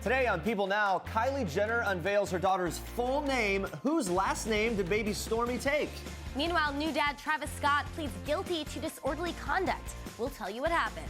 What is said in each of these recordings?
Today on People Now, Kylie Jenner unveils her daughter's full name. Whose last name did baby Stormi take? Meanwhile, new dad Travis Scott pleads guilty to disorderly conduct. We'll tell you what happened.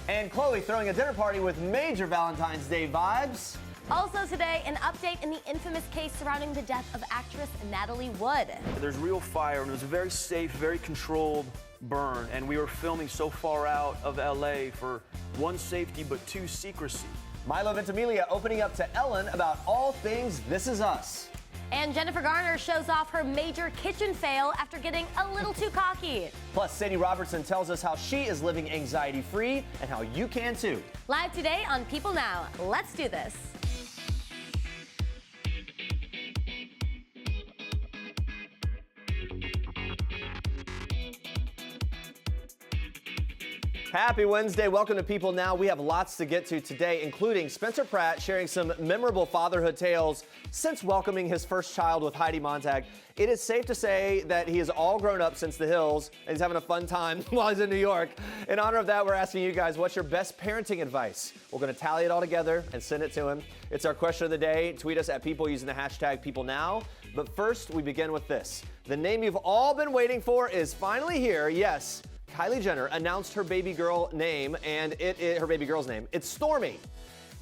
And Khloé throwing a dinner party with major Valentine's Day vibes. Also today, an update in the infamous case surrounding the death of actress Natalie Wood. There's real fire, and it was a very safe, very controlled burn, and we were filming so far out of LA for one, safety, but two, secrecy. Milo Ventimiglia opening up to Ellen about all things This Is Us. And Jennifer Garner shows off her major kitchen fail after getting a little too cocky. Plus, Sadie Robertson tells us how she is living anxiety-free and how you can too. Live today on People Now. Let's do this. Happy Wednesday. Welcome to People Now. We have lots to get to today, including Spencer Pratt sharing some memorable fatherhood tales since welcoming his first child with Heidi Montag. It is safe to say that he is all grown up since the hills, and he's having a fun time while he's in New York. In honor of that, we're asking you guys, what's your best parenting advice? We're going to tally it all together and send it to him. It's our question of the day. Tweet us at People using the hashtag PeopleNow. But first, we begin with this. The name you've all been waiting for is finally here. Yes. Kylie Jenner announced her baby girl name, and her baby girl's name. It's Stormi.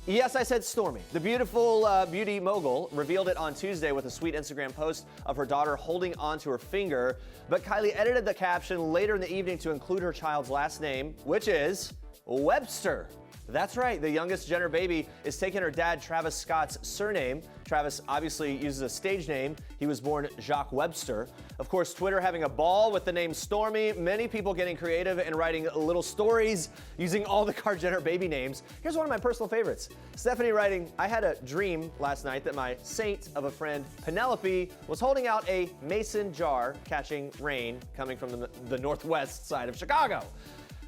Yes, I said Stormi. The beautiful beauty mogul revealed it on Tuesday with a sweet Instagram post of her daughter holding onto her finger. But Kylie edited the caption later in the evening to include her child's last name, which is Webster. That's right, the youngest Jenner baby is taking her dad Travis Scott's surname. Travis obviously uses a stage name. He was born Jacques Webster. Of course, Twitter having a ball with the name Stormi. Many people getting creative and writing little stories using all the Jenner baby names. Here's one of my personal favorites. Stephanie writing, I had a dream last night that my saint of a friend, Penelope, was holding out a mason jar catching rain coming from the northwest side of Chicago.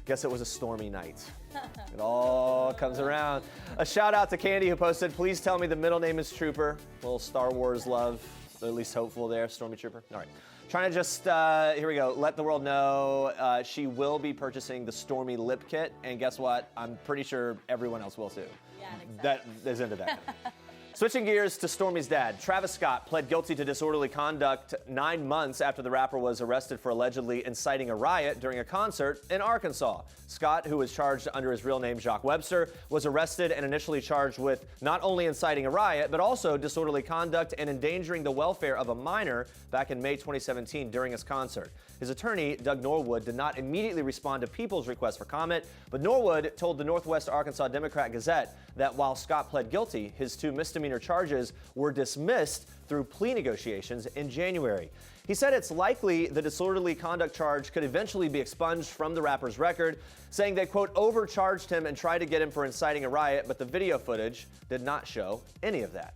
Guess it was a stormy night. It all comes around. A shout out to Candy who posted, please tell me the middle name is Trooper. A little Star Wars love, at least hopeful there, Stormy Trooper. All right. Trying to just, here we go, let the world know she will be purchasing the Stormi lip kit. And guess what? I'm pretty sure everyone else will too. Yeah, that is into that. Switching gears to Stormi's dad, Travis Scott pled guilty to disorderly conduct 9 months after the rapper was arrested for allegedly inciting a riot during a concert in Arkansas. Scott, who was charged under his real name Jacques Webster, was arrested and initially charged with not only inciting a riot, but also disorderly conduct and endangering the welfare of a minor back in May 2017 during his concert. His attorney, Doug Norwood, did not immediately respond to People's request for comment, but Norwood told the Northwest Arkansas Democrat-Gazette that while Scott pled guilty, his 2 misdemeanor charges were dismissed through plea negotiations in January. He said it's likely the disorderly conduct charge could eventually be expunged from the rapper's record, saying they, quote, overcharged him and tried to get him for inciting a riot, but the video footage did not show any of that.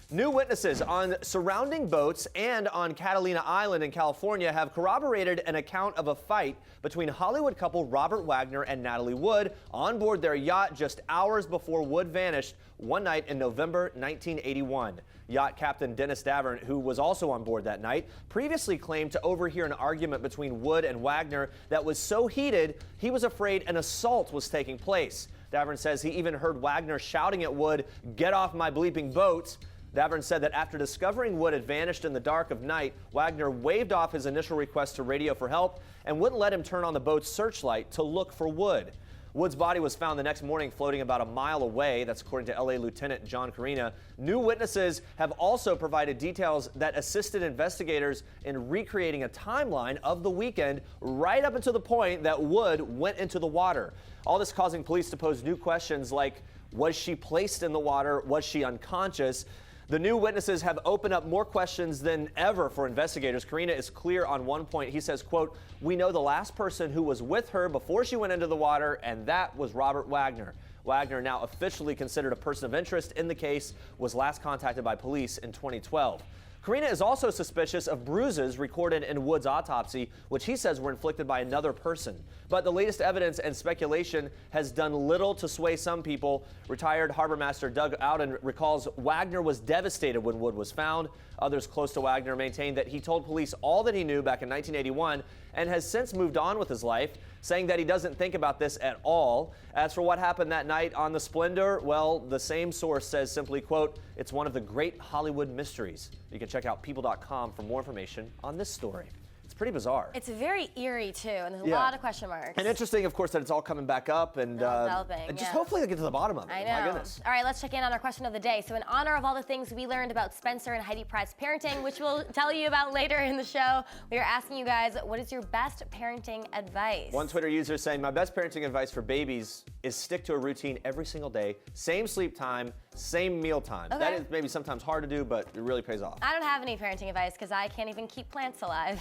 New witnesses on surrounding boats and on Catalina Island in California have corroborated an account of a fight between Hollywood couple Robert Wagner and Natalie Wood on board their yacht just hours before Wood vanished one night in November 1981. Yacht captain Dennis Davern, who was also on board that night, previously claimed to overhear an argument between Wood and Wagner that was so heated he was afraid an assault was taking place. Davern says he even heard Wagner shouting at Wood, "Get off my bleeping boat." Davern said that after discovering Wood had vanished in the dark of night, Wagner waved off his initial request to radio for help and wouldn't let him turn on the boat's searchlight to look for Wood. Wood's body was found the next morning floating about a mile away. That's according to LA Lieutenant John Carina. New witnesses have also provided details that assisted investigators in recreating a timeline of the weekend right up until the point that Wood went into the water. All this causing police to pose new questions like, was she placed in the water? Was she unconscious? The new witnesses have opened up more questions than ever for investigators. Carina is clear on one point. He says, quote, we know the last person who was with her before she went into the water, and that was Robert Wagner. Wagner, now officially considered a person of interest in the case, was last contacted by police in 2012. Carina is also suspicious of bruises recorded in Wood's autopsy, which he says were inflicted by another person. But the latest evidence and speculation has done little to sway some people. Retired Harbor Master Doug Ouden recalls Wagner was devastated when Wood was found. Others close to Wagner maintain that he told police all that he knew back in 1981 and has since moved on with his life. saying that he doesn't think about this at all. As for what happened that night on the Splendor, well, the same source says simply, quote, "It's one of the great Hollywood mysteries." You can check out people.com for more information on this story. It's pretty bizarre. It's very eerie, too, and there's a lot of question marks. And interesting, of course, that it's all coming back up and just hopefully they get to the bottom of it. I know. My goodness. All right, let's check in on our question of the day. So in honor of all the things we learned about Spencer and Heidi Pratt's parenting, which we'll tell you about later in the show, we are asking you guys, what is your best parenting advice? One Twitter user saying, my best parenting advice for babies is stick to a routine every single day, same sleep time, same meal time. Okay. That is maybe sometimes hard to do, but it really pays off. I don't have any parenting advice because I can't even keep plants alive.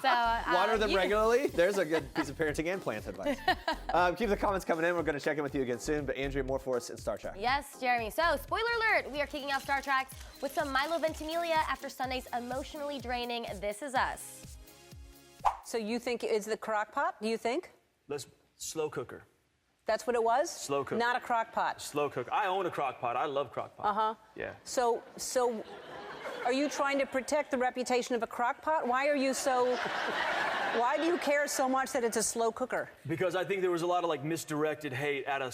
So, water them regularly. There's a good piece of parenting and plant advice. Keep the comments coming in. We're going to check in with you again soon. But Andrea, more for us in Star Trek. Yes, Jeremy. So, spoiler alert, we are kicking off Star Trek with some Milo Ventimiglia after Sunday's emotionally draining This Is Us. So you think it's the crock pot, do you think? Let's slow cooker. That's what it was? Slow cooker. Not a crock pot. Slow cooker. I own a crock pot. I love crock pot. Uh-huh. Yeah. So are you trying to protect the reputation of a crock pot? Why do you care so much that it's a slow cooker? Because I think there was a lot of like misdirected hate at a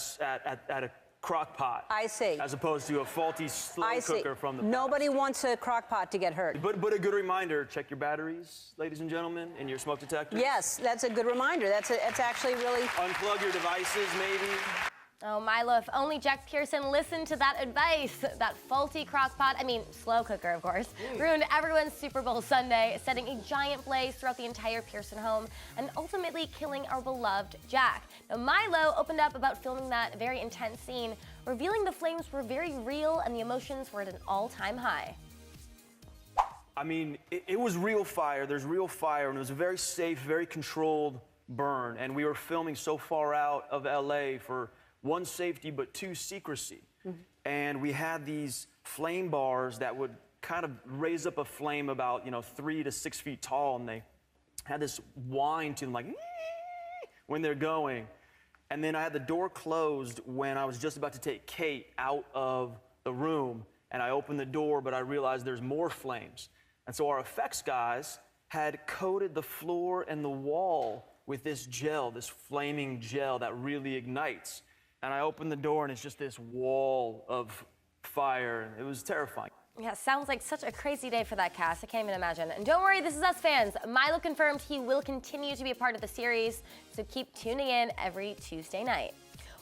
crock pot. I see. As opposed to a faulty slow cooker from the past. Nobody wants a crock pot to get hurt. But a good reminder, check your batteries, ladies and gentlemen, and your smoke detectors. Yes, that's a good reminder. It's actually really... Unplug your devices, maybe. Oh, Milo, if only Jack Pearson listened to that advice. That faulty slow cooker, of course, ruined everyone's Super Bowl Sunday, setting a giant blaze throughout the entire Pearson home and ultimately killing our beloved Jack. Now, Milo opened up about filming that very intense scene, revealing the flames were very real and the emotions were at an all-time high. I mean, it was real fire. There's real fire, and it was a very safe, very controlled burn. And we were filming so far out of LA for one, safety, but two, secrecy. Mm-hmm. And we had these flame bars that would kind of raise up a flame about, 3 to 6 feet tall, and they had this whine to them, like, when they're going. And then I had the door closed when I was just about to take Kate out of the room, and I opened the door, but I realized there's more flames. And so our effects guys had coated the floor and the wall with this gel, this flaming gel that really ignites. And I opened the door, and it's just this wall of fire. It was terrifying. Yeah, sounds like such a crazy day for that cast. I can't even imagine. And don't worry, This Is Us fans. Milo confirmed he will continue to be a part of the series, so keep tuning in every Tuesday night.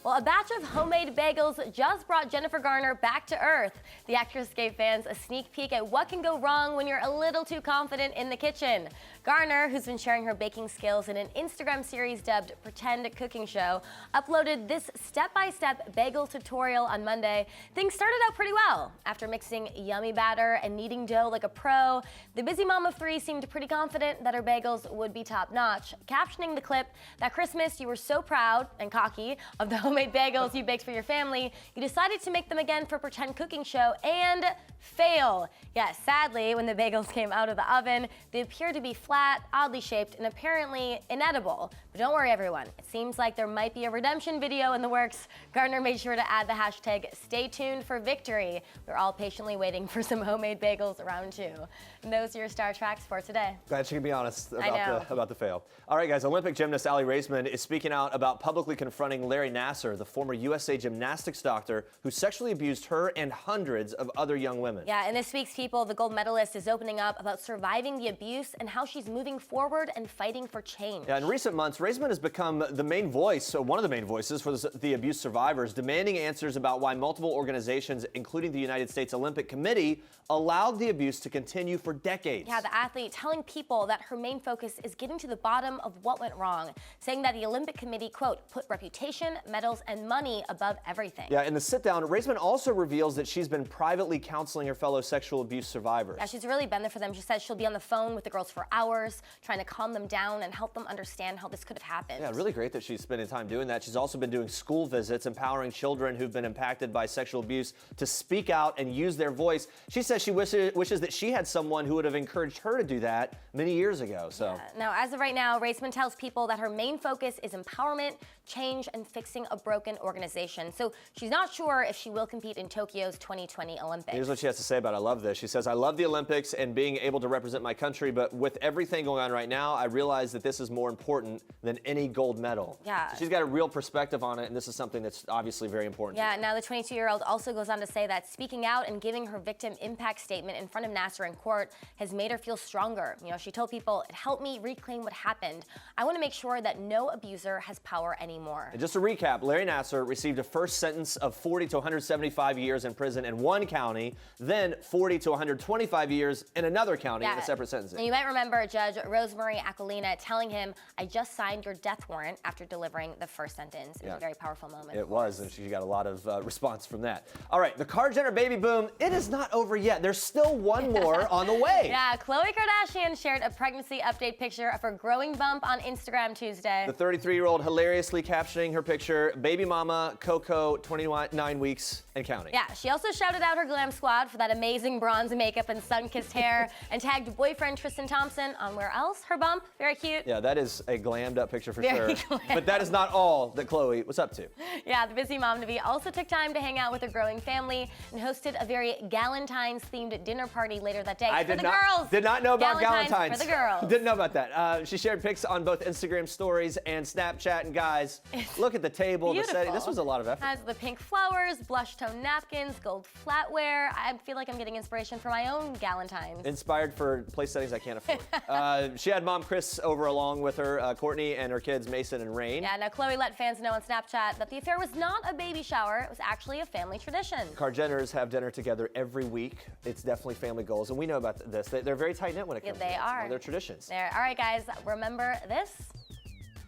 Well, a batch of homemade bagels just brought Jennifer Garner back to earth. The actress gave fans a sneak peek at what can go wrong when you're a little too confident in the kitchen. Garner, who's been sharing her baking skills in an Instagram series dubbed Pretend Cooking Show, uploaded this step-by-step bagel tutorial on Monday. Things started out pretty well. After mixing yummy batter and kneading dough like a pro, the busy mom of 3 seemed pretty confident that her bagels would be top-notch, captioning the clip, "That Christmas you were so proud and cocky of the homemade bagels you baked for your family, you decided to make them again for Pretend Cooking Show and fail." Yes, sadly, when the bagels came out of the oven, they appeared to be flat, oddly shaped, and apparently inedible. But don't worry, everyone. It seems like there might be a redemption video in the works. Garner made sure to add the hashtag #StayTunedForVictory. We're all patiently waiting for some homemade bagels round 2. And those are your Star Treks for today. Glad you can be honest about the fail. All right, guys. Olympic gymnast Aly Raisman is speaking out about publicly confronting Larry Nassar, the former USA gymnastics doctor who sexually abused her and hundreds of other young women. Yeah, in this week's People, the gold medalist is opening up about surviving the abuse and how she's moving forward and fighting for change. Yeah, in recent months, Raisman has become the main voice, one of the main voices for the abuse survivors, demanding answers about why multiple organizations, including the United States Olympic Committee, allowed the abuse to continue for decades. Yeah, the athlete telling People that her main focus is getting to the bottom of what went wrong, saying that the Olympic Committee, quote, put reputation, medals, and money above everything. Yeah, in the sit-down, Raisman also reveals that she's been privately counseling her fellow sexual abuse survivors. Yeah, she's really been there for them. She says she'll be on the phone with the girls for hours, trying to calm them down and help them understand how this could have happened. Yeah, really great that she's spending time doing that. She's also been doing school visits, empowering children who've been impacted by sexual abuse to speak out and use their voice. She says she wishes that she had someone who would have encouraged her to do that many years ago. So Now, as of right now, Raisman tells People that her main focus is empowerment, change, and fixing a broken organization. So she's not sure if she will compete in Tokyo's 2020 Olympics. Here's what she has to say about it. I love this. She says, I love the Olympics and being able to represent my country, but with everything going on right now, I realize that this is more important than any gold medal. Yeah. So she's got a real perspective on it, and this is something that's obviously very important. Yeah, now the 22-year-old also goes on to say that speaking out and giving her victim impact statement in front of Nasser in court has made her feel stronger. You know, she told people, it helped me reclaim what happened. I want to make sure that no abuser has power anymore. And just to recap, Larry Nasser received a first sentence of 40 to 175 years in prison in one county, then 40 to 125 years in another county in a separate sentencing. And you might remember Judge Rosemary Aquilina telling him, I just signed your death warrant after delivering the first sentence. It was a very powerful moment. It was, and she got a lot of response from that. All right, the Kardashian Jenner baby boom, it is not over yet. There's still one more on the way. Yeah, Khloe Kardashian shared a pregnancy update picture of her growing bump on Instagram Tuesday. The 33-year-old hilariously captioning her picture, baby mama, Coco, 29 weeks and counting. Yeah, she also shouted out her glam squad for that amazing bronze makeup and sun-kissed hair and tagged boyfriend Tristan Thompson on where else? Her bump. Very cute. Yeah, that is a glammed up picture for Very sure. glammed. But that is not all that Khloe was up to. Yeah, the busy mom-to-be also took time to hang out with her growing family and hosted a very Galentine's-themed dinner party later that day for the girls. Did not know about Galentine's. For the girls. Didn't know about that. She shared pics on both Instagram stories and Snapchat. And guys, look at the table, the setting. This was a lot of effort. Has the pink flowers, blush tone napkins, gold flatware. I feel like I'm getting inspiration for my own Galentine's. Inspired for place settings I can't afford. She had mom Chris over along with her, Courtney, and her kids Mason and Rain. Yeah, now Khloe let fans know on Snapchat that the affair was not a baby shower. It was actually a family tradition. Kardashians have dinner together every week. It's definitely family goals, and we know about this. They're very tight-knit when it comes to this. They are. One of their traditions. All right, guys, remember this?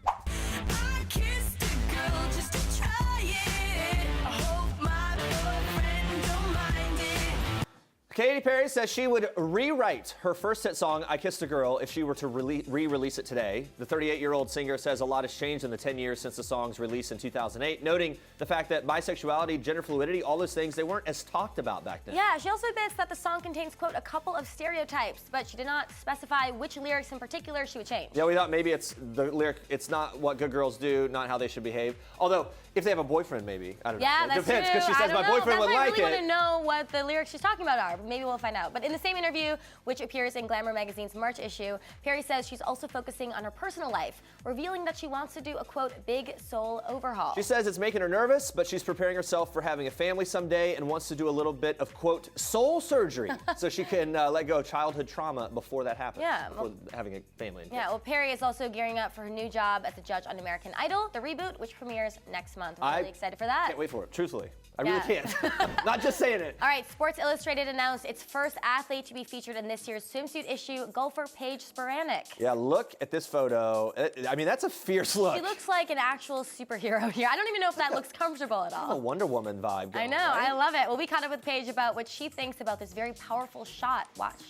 I kissed a girl just to try it. I hope my boyfriend don't mind it. Katy Perry says she would rewrite her first hit song, I Kissed a Girl, if she were to re-release it today. The 38-year-old singer says a lot has changed in the 10 years since the song's release in 2008, noting the fact that bisexuality, gender fluidity, all those things, they weren't as talked about back then. Yeah, she also admits that the song contains, quote, a couple of stereotypes, but she did not specify which lyrics in particular she would change. Yeah, we thought maybe it's the lyric, it's not what good girls do, not how they should behave. Although, if they have a boyfriend, maybe. I don't know. Yeah, It that's depends, true. because she says I my don't know. boyfriend would That's why like I really it. want to know what the lyrics she's talking about are. Maybe we'll find out. But in the same interview, which appears in Glamour magazine's March issue, Perry says she's also focusing on her personal life, revealing that she wants to do a, quote, big soul overhaul. She says it's making her nervous, but she's preparing herself for having a family someday and wants to do a little bit of, quote, soul surgery so she can let go of childhood trauma before that happens. Yeah, Before having a family. Yeah, well, Perry is also gearing up for her new job as a judge on American Idol, the reboot, which premieres next month. I'm really excited for that. Can't wait for it, truthfully. I really Yeah. can't. Not just saying it. All right, Sports Illustrated announced its first athlete to be featured in this year's swimsuit issue, golfer Paige Spiranac. Yeah, look at this photo. I mean, that's a fierce look. She looks like an actual superhero here. I don't even know if that looks comfortable at A all. Wonder Woman vibe going I know, on, right? I love it. Well, we caught up with Paige about what she thinks about this very powerful shot. Watch.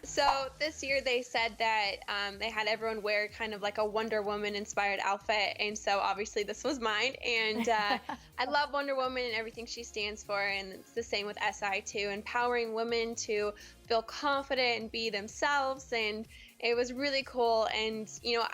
So this year they said that they had everyone wear kind of like a Wonder Woman inspired outfit, and so obviously this was mine. And I love Wonder Woman and everything she stands for, and it's the same with SI too, empowering women to feel confident and be themselves. And it was really cool. And you know,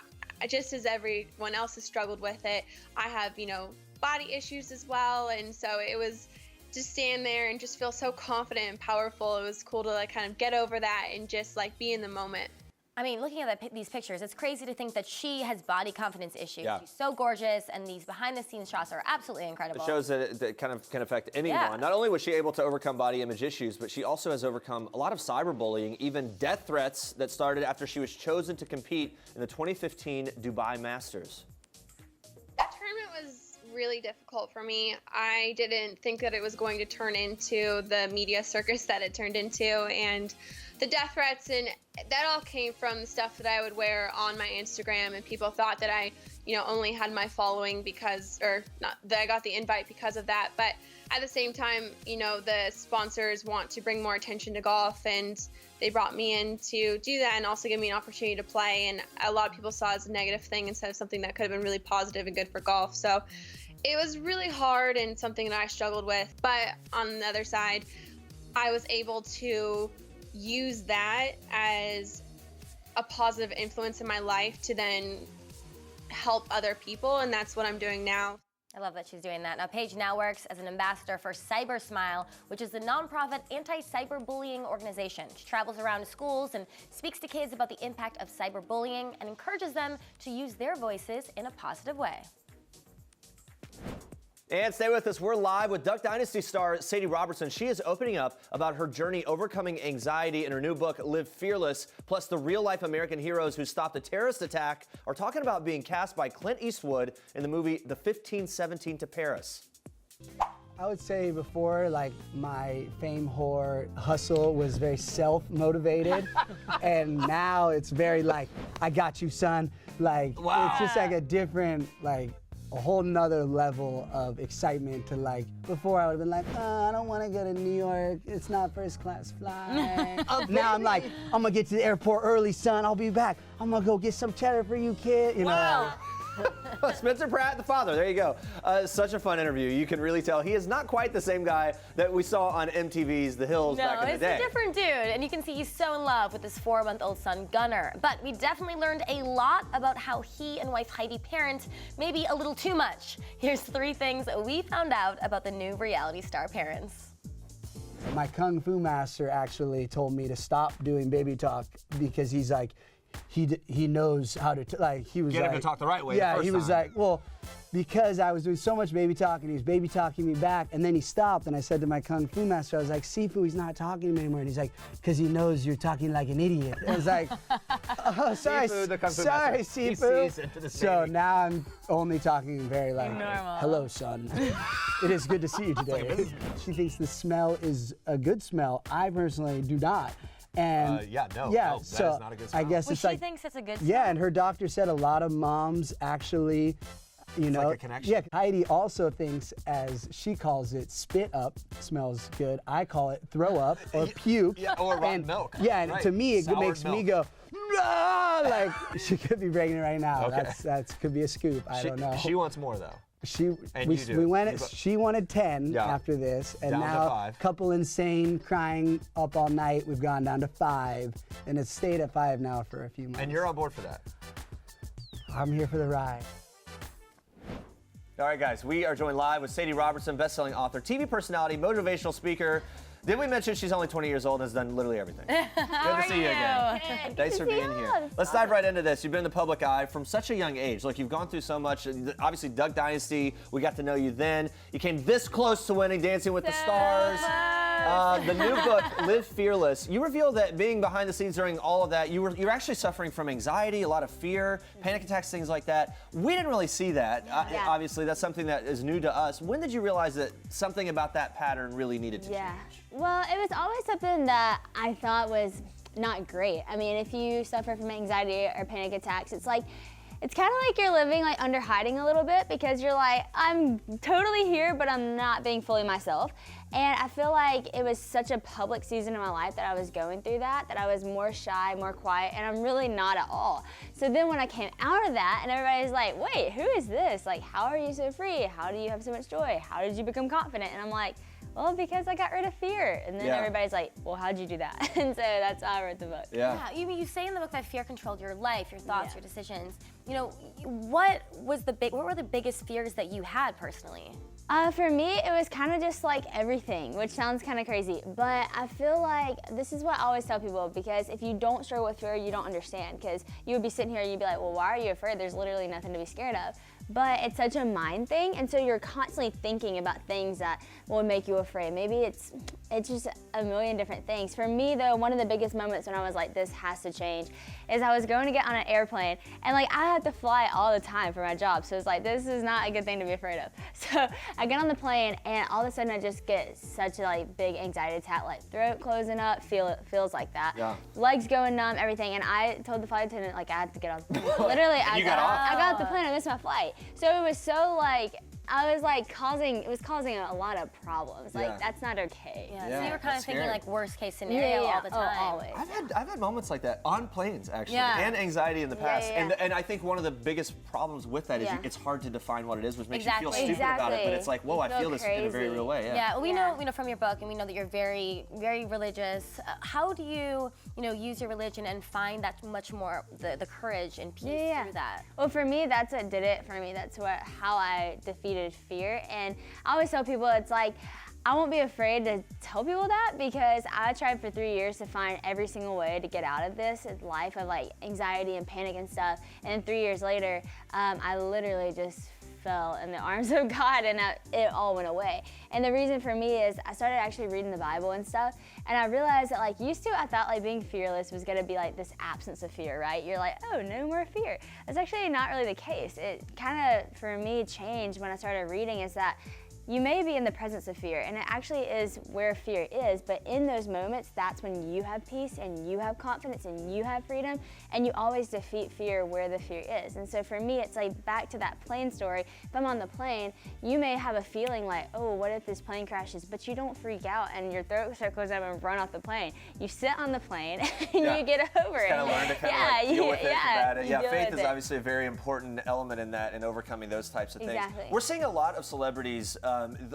just as everyone else has struggled with it, I have, you know, body issues as well, and so it was just stand there and just feel so confident and powerful. It was cool to like kind of get over that and just like be in the moment. I mean, looking at these pictures, it's crazy to think that she has body confidence issues. Yeah. She's so gorgeous, and these behind-the-scenes shots are absolutely incredible. It shows that it kind of can affect anyone. Yeah. Not only was she able to overcome body image issues, but she also has overcome a lot of cyberbullying, even death threats that started after she was chosen to compete in the 2015 Dubai Masters. That tournament was really difficult for me. I didn't think that it was going to turn into the media circus that it turned into, and the death threats, and that all came from the stuff that I would wear on my Instagram, and people thought that I, you know, only had my following because, or not, that I got the invite because of that. But at the same time, you know, the sponsors want to bring more attention to golf, and they brought me in to do that and also give me an opportunity to play. And a lot of people saw it as a negative thing instead of something that could have been really positive and good for golf. So it was really hard and something that I struggled with. But on the other side, I was able to use that as a positive influence in my life to then help other people, and that's what I'm doing now. I love that she's doing that. Now, Paige now works as an ambassador for Cyber Smile, which is a nonprofit anti-cyberbullying organization. She travels around to schools and speaks to kids about the impact of cyberbullying and encourages them to use their voices in a positive way. And stay with us. We're live with Duck Dynasty star Sadie Robertson. She is opening up about her journey overcoming anxiety in her new book, Live Fearless. Plus, the real-life American heroes who stopped a terrorist attack are talking about being cast by Clint Eastwood in the movie The 1517 to Paris. I would say before, like, my fame whore hustle was very self-motivated. And now it's very like, I got you, son. Like, Wow. It's just like a different, like, a whole nother level of excitement to, like, before I would have been like, I don't want to go to New York. It's not first class flight. Now I'm like, I'm going to get to the airport early, son. I'll be back. I'm going to go get some cheddar for you, kid. You know. Wow. Spencer Pratt, the father. There you go. Such a fun interview. You can really tell he is not quite the same guy that we saw on MTV's The Hills back in the day. No, it's a different dude, and you can see he's so in love with his 4-month-old son, Garner. But we definitely learned a lot about how he and wife Heidi parent maybe a little too much. Here's 3 things we found out about the new reality star parents. My Kung Fu master actually told me to stop doing baby talk because he's like, he knows how to, like, he was Get like, him to talk the right way the Yeah, first he was time. like, well, because I was doing so much baby talk and he was baby talking me back, and then he stopped, and I said to my Kung Fu master, I was like, Sifu, he's not talking to me anymore, and he's like, because he knows you're talking like an idiot. I was like, oh, sorry, Sifu, the Kung Fu sorry, master. He Sifu. sees into the So baby. now I'm only talking very like, Normal. hello, son. It is good to see you today. She thinks the smell is a good smell. I personally do not. And no, that is not a good smell. I guess Well, it's she like, thinks it's a good yeah, and her doctor said a lot of moms actually, you know, like a connection. yeah. Heidi also thinks, as she calls it, spit up smells good. I call it throw up or puke. Yeah, or rotten And- milk. Yeah, and Right. to me, it Soured makes me milk. go, "Ah," like she could be pregnant right now. Okay. That's could be a scoop. I don't know. She wants more, though. And We you do. we went. You bo- She wanted 10 Yeah. after this, and Down to now 5. couple insane crying up all night. We've gone down to 5, and it's stayed at 5 now for a few months. And you're on board for that. I'm here for the ride. All right, guys, we are joined live with Sadie Robertson, best-selling author, TV personality, motivational speaker. Did we mention she's only 20 years old and has done literally everything? Good to see you again. Thanks for being here. Let's dive right into this. You've been in the public eye from such a young age. Like, you've gone through so much. Obviously, Duck Dynasty, we got to know you then. You came this close to winning Dancing with the Stars. The new book, Live Fearless, you reveal that being behind the scenes during all of that, you're actually suffering from anxiety, a lot of fear, panic attacks, things like that. We didn't really see that. Obviously, that's something that is new to us. When did you realize that something about that pattern really needed to change? Well, it was always something that I thought was not great. I mean, if you suffer from anxiety or panic attacks, it's kind of like you're living like under hiding a little bit, because you're like, I'm totally here, but I'm not being fully myself. And I feel like it was such a public season in my life that I was going through that I was more shy, more quiet, and I'm really not at all. So then when I came out of that, and everybody's like, wait, who is this? Like, how are you so free? How do you have so much joy? How did you become confident? And I'm like, well, because I got rid of fear. And then everybody's like, well, how'd you do that? And so that's how I wrote the book. Yeah, you say in the book that fear controlled your life, your thoughts, your decisions. You know, what were the biggest fears that you had personally? For me, it was kind of just like everything, which sounds kind of crazy, but I feel like this is what I always tell people, because if you don't struggle with fear, you don't understand, because you would be sitting here and you'd be like, well, why are you afraid? There's literally nothing to be scared of. But it's such a mind thing, and so you're constantly thinking about things that will make you afraid. Maybe it's just a million different things. For me, though, one of the biggest moments when I was like, this has to change, is I was going to get on an airplane, and like I had to fly all the time for my job, so it's like, this is not a good thing to be afraid of. So I get on the plane, and all of a sudden I just get such a like big anxiety attack, like throat closing up, feels like that. Yeah. Legs going numb, everything, and I told the flight attendant like I had to get off the plane. Literally, I got off? I got off the plane, I missed my flight. So it was so like, I was like it was causing a lot of problems. Like, that's not okay. So Yeah, you were kind of that's thinking scary. like worst case scenario all the time. Oh, always. I've had moments like that on planes, actually, Yeah. and anxiety in the past. yeah. And I think one of the biggest problems with that is Yeah. it's hard to define what it is, which makes Exactly. you feel stupid about it. But it's like, whoa, You I feel feel this in a very crazy. real way. Yeah, well, we Yeah. know from your book, and we know that you're very, very religious. How do you use your religion and find that much more the courage and peace through that? Well, for me, that's what did it for me. That's how I defeated defeated fear. And I always tell people, it's like, I won't be afraid to tell people that, because I tried for 3 years to find every single way to get out of this life of like anxiety and panic and stuff. And then 3 years later, I literally just fell in the arms of God, and it all went away. And the reason for me is I started actually reading the Bible and stuff, and I realized that like used to I thought like being fearless was gonna be like this absence of fear, right? You're like, oh, no more fear. That's actually not really the case. It kind of, for me, changed when I started reading, is that you may be in the presence of fear, and it actually is where fear is, but in those moments, that's when you have peace and you have confidence and you have freedom, and you always defeat fear where the fear is. And so for me, it's like back to that plane story. If I'm on the plane, you may have a feeling like, oh, what if this plane crashes? But you don't freak out and your throat circles up and run off the plane. You sit on the plane and you get over it. Kind of learn to kind of like deal with it, combat it. you Yeah, deal faith with is it. obviously a very important element in that, in overcoming those types of things. Exactly. We're seeing a lot of celebrities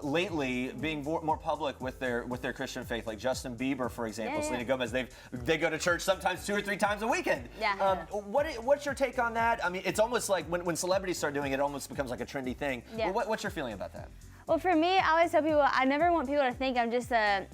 lately being more public with their Christian faith, like Justin Bieber, for example, Yeah, Selena Gomez. They go to church sometimes 2 or 3 times a weekend. Yeah. What's your take on that? I mean, it's almost like when celebrities start doing it, it almost becomes like a trendy thing. Yeah. What's your feeling about that? Well, for me, I always tell people, I never want people to think I'm just a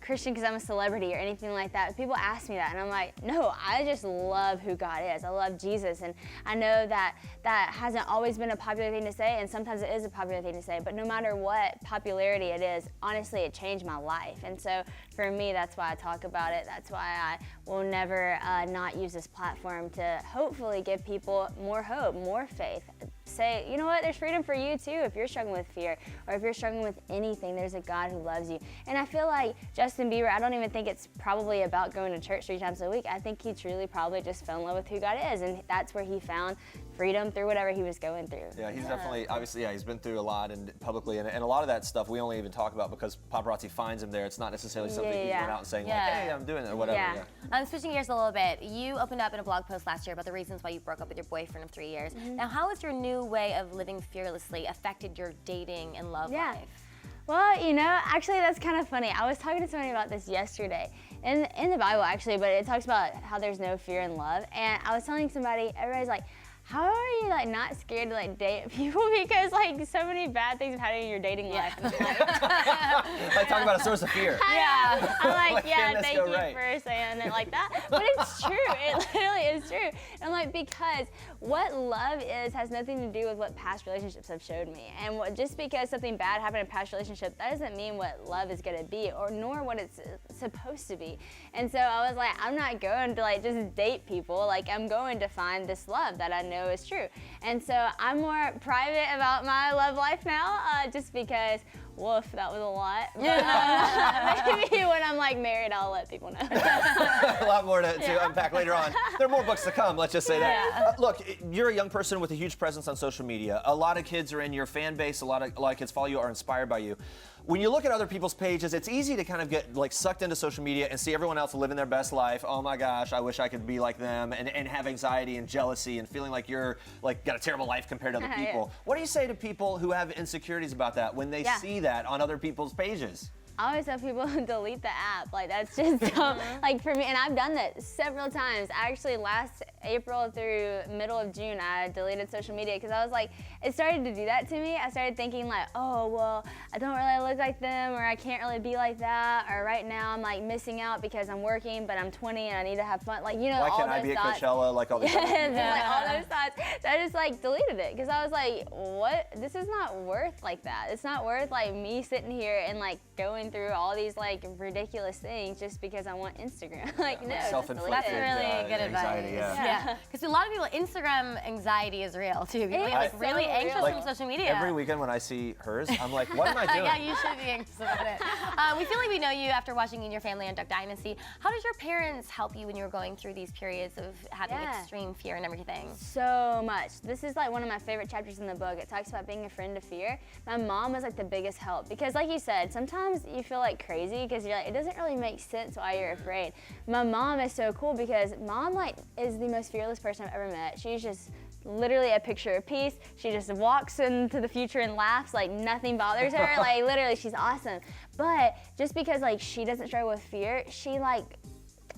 Christian because I'm a celebrity or anything like that. People ask me that, and I'm like, no, I just love who God is. I love Jesus, and I know that that hasn't always been a popular thing to say, and sometimes it is a popular thing to say, but no matter what popularity it is, honestly, it changed my life. And so for me, that's why I talk about it. That's why I will never not use this platform to hopefully give people more hope, more faith. Say, you know what, there's freedom for you too. If you're struggling with fear or if you're struggling with anything, there's a God who loves you. And I feel like Justin Bieber, I don't even think it's probably about going to church 3 times a week. I think he truly probably just fell in love with who God is, and that's where he found freedom through whatever he was going through. Yeah, he's definitely, obviously, he's been through a lot and publicly, and a lot of that stuff we only even talk about because paparazzi finds him there. It's not necessarily something he's going out and saying like, hey, I'm doing it or whatever. Yeah. I'm switching gears a little bit. You opened up in a blog post last year about the reasons why you broke up with your boyfriend of 3 years. Now, how has your new way of living fearlessly affected your dating and love life? Well, you know, actually that's kind of funny. I was talking to somebody about this yesterday in the Bible actually, but it talks about how there's no fear in love. And I was telling somebody, everybody's like, how are you like not scared to like date people because like so many bad things have happened in your dating life? And I'm like, Like talking about a source of fear. Yeah, I'm like, Like, yeah, can this thank go you right? for saying it like that. But it's true. It literally is true. And I'm like, because what love is has nothing to do with what past relationships have showed me. And just because something bad happened in a past relationship, that doesn't mean what love is going to be, or nor what it's supposed to be. And so I was like, I'm not going to like just date people. Like, I'm going to find this love that I know is true. And so I'm more private about my love life now, just because, woof, that was a lot. But maybe when I'm like married, I'll let people know. A lot more to unpack later on. There are more books to come, let's just say that. Look, you're a young person with a huge presence on social media. A lot of kids are in your fan base. A lot of kids follow you, are inspired by you. When you look at other people's pages, it's easy to kind of get like sucked into social media and see everyone else living their best life. Oh my gosh, I wish I could be like them, and have anxiety and jealousy and feeling like you're like got a terrible life compared to other people. What do you say to people who have insecurities about that when they see that on other people's pages? I always tell people delete the app. Like, that's just dumb. Like, for me, and I've done that several times. Actually, last April through middle of June, I deleted social media because I was like, it started to do that to me. I started thinking like, oh, well, I don't really look like them, or I can't really be like that, or right now I'm like missing out because I'm working, but I'm 20 and I need to have fun. Like, you know, Why all can't those I be thoughts. at Coachella like all these other people? Like all those thoughts. So I just like deleted it because I was like, what? This is not worth like that. It's not worth like me sitting here and like going through all these like ridiculous things just because I want Instagram. Like, no, just delete it. That's really good anxiety, advice. yeah. Because a lot of people, Instagram anxiety is real too. People get like really anxious Like, from social media. Every weekend when I see hers, I'm like, what am I doing? Yeah, you should be anxious about it. We feel like we know you after watching You and Your Family on Duck Dynasty. How did your parents help you when you were going through these periods of having extreme fear and everything? So much. This is like one of my favorite chapters in the book. It talks about being a friend to fear. My mom was like the biggest help because, like you said, sometimes you feel like crazy because you're like, it doesn't really make sense why you're afraid. My mom is so cool because mom like is the most fearless person I've ever met. She's just literally a picture of peace. She just walks into the future and laughs like nothing bothers her. Like, literally, she's awesome. But just because like she doesn't struggle with fear, she like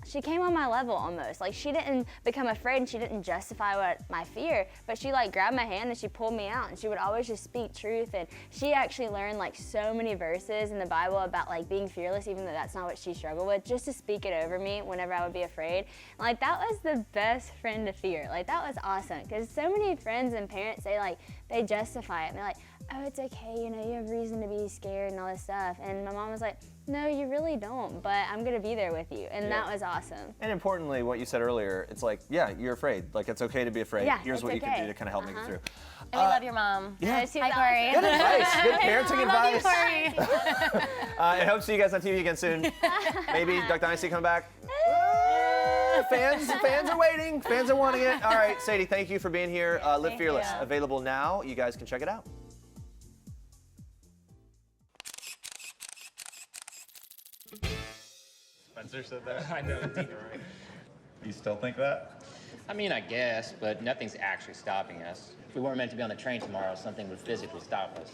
she came on my level almost. Like, she didn't become afraid and she didn't justify my fear, but she like grabbed my hand and she pulled me out, and she would always just speak truth. And she actually learned like so many verses in the Bible about like being fearless, even though that's not what she struggled with, just to speak it over me whenever I would be afraid. And, like, that was the best friend to fear. Like, that was awesome, because so many friends and parents say like, they justify it and they're like, oh, it's okay, you know, you have reason to be scared and all this stuff. And my mom was like, no, you really don't, but I'm gonna be there with you. And that was awesome. And importantly, what you said earlier, it's like, yeah, you're afraid. Like, it's okay to be afraid. Yeah, Here's it's what you can okay. do to kind of help make it through. And we love your mom. Yeah. She's Hi, Corey. Good advice. Good parenting Love you, advice. Corey. I hope to see you guys on TV again soon. Maybe Duck Dynasty come back. Fans are waiting. Fans are wanting it. All right, Sadie, thank you for being here. Live Thank Fearless, you. available now. You guys can check it out. Spencer said that. I know. You still think that? I mean, I guess, but nothing's actually stopping us. If we weren't meant to be on the train tomorrow, something would physically stop us.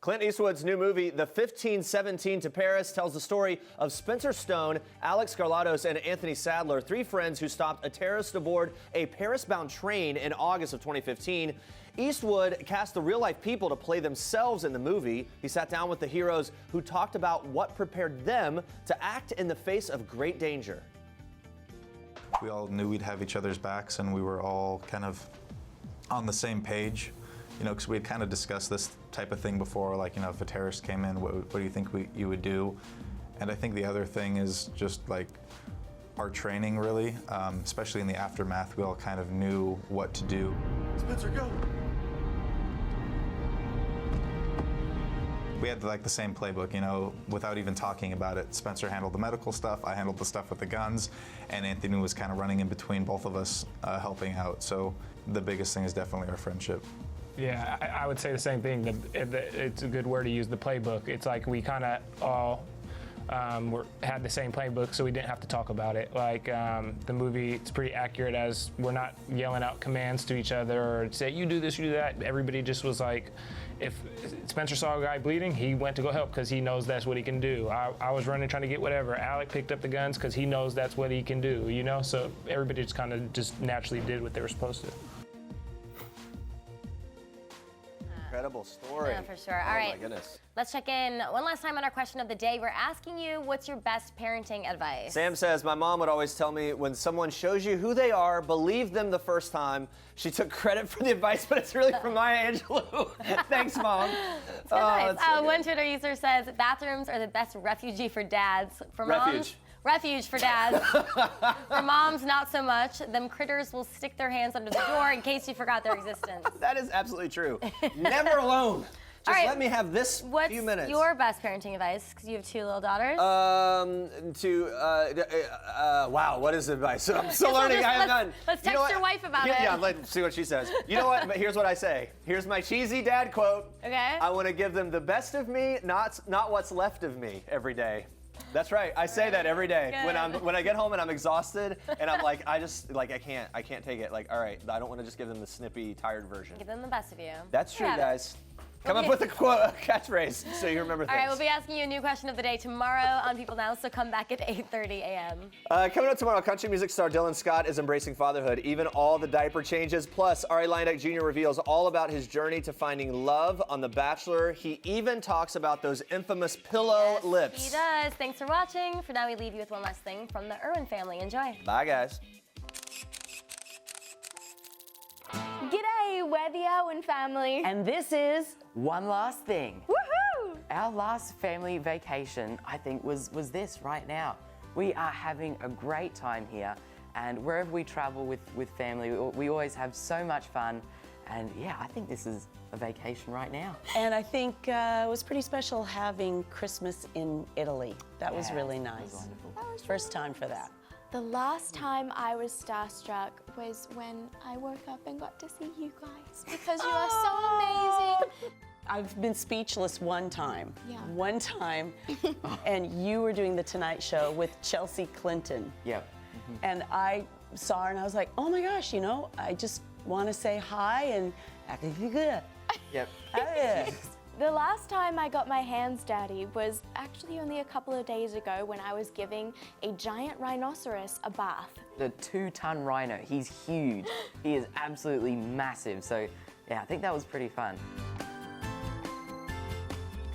Clint Eastwood's new movie, The 1517 to Paris, tells the story of Spencer Stone, Alex Garlados, and Anthony Sadler, three friends who stopped a terrorist aboard a Paris-bound train in August of 2015. Eastwood cast the real-life people to play themselves in the movie. He sat down with the heroes who talked about what prepared them to act in the face of great danger. We all knew we'd have each other's backs, and we were all kind of on the same page, you know, because we had kind of discussed this type of thing before, like, you know, if a terrorist came in, what do you think you would do? And I think the other thing is just like our training, really, especially in the aftermath. We all kind of knew what to do. Spencer, go! We had like the same playbook, you know, without even talking about it. Spencer handled the medical stuff, I handled the stuff with the guns, and Anthony was kind of running in between both of us, helping out. So the biggest thing is definitely our friendship. Yeah, I would say the same thing. It's a good word to use, the playbook. It's like we kind of all had the same playbook, so we didn't have to talk about it. Like the movie, it's pretty accurate, as we're not yelling out commands to each other or say, you do this, you do that. Everybody just was like, if Spencer saw a guy bleeding, he went to go help because he knows that's what he can do. I was running trying to get whatever. Alec picked up the guns because he knows that's what he can do, you know? So everybody just kind of just naturally did what they were supposed to. Incredible story. Yeah, for sure. Oh, All right. my goodness. Let's check in one last time on our question of the day. We're asking you, what's your best parenting advice? Sam says, my mom would always tell me, when someone shows you who they are, believe them the first time. She took credit for the advice, but it's really from Maya Angelou. Thanks, Mom. Good advice. that's so One good. Twitter user says, bathrooms are the best refugee for dads. For moms, Refuge. refuge for dads. For moms, not so much. Them critters will stick their hands under the door in case you forgot their existence. That is absolutely true. Never alone. Just All right. let me have this What's few minutes. your best parenting advice? Because you have two little daughters. Wow, what is advice? I'm still learning. I have none. Let's You know text what? your wife about Yeah, it. let's see what she says. You know what? But here's what I say. Here's my cheesy dad quote. Okay. I want to give them the best of me, not what's left of me every day. That's right. I say that every day. Good. When I get home and I'm exhausted and I'm like, I can't take it. Like, all right, I don't want to just give them the snippy, tired version. Give them the best of you. That's true, Yeah. guys. Come up with a catchphrase so you remember things. All right, we'll be asking you a new question of the day tomorrow on People Now, so come back at 8:30 a.m. Coming up tomorrow, country music star Dylan Scott is embracing fatherhood, even all the diaper changes. Plus, Ari Leindeck Jr. reveals all about his journey to finding love on The Bachelor. He even talks about those infamous pillow lips. He does. Thanks for watching. For now, we leave you with one last thing from the Irwin family. Enjoy. Bye, guys. G'day, we're the Owen family. And this is One Last Thing. Woohoo! Our last family vacation, I think, was this right now. We are having a great time here, and wherever we travel with family, we always have so much fun. And yeah, I think this is a vacation right now. And I think it was pretty special having Christmas in Italy. That was really nice. That was wonderful. First time for that. The last time I was starstruck was when I woke up and got to see you guys, because you are so amazing. I've been speechless one time. Yeah. One time, and you were doing the Tonight Show with Chelsea Clinton. Yep. And I saw her and I was like, oh my gosh, you know, I just want to say hi and act like you're good. Yep. Yeah. The last time I got my hands dirty was actually only a couple of days ago when I was giving a giant rhinoceros a bath. The 2-ton rhino, he's huge. He is absolutely massive. So yeah, I think that was pretty fun.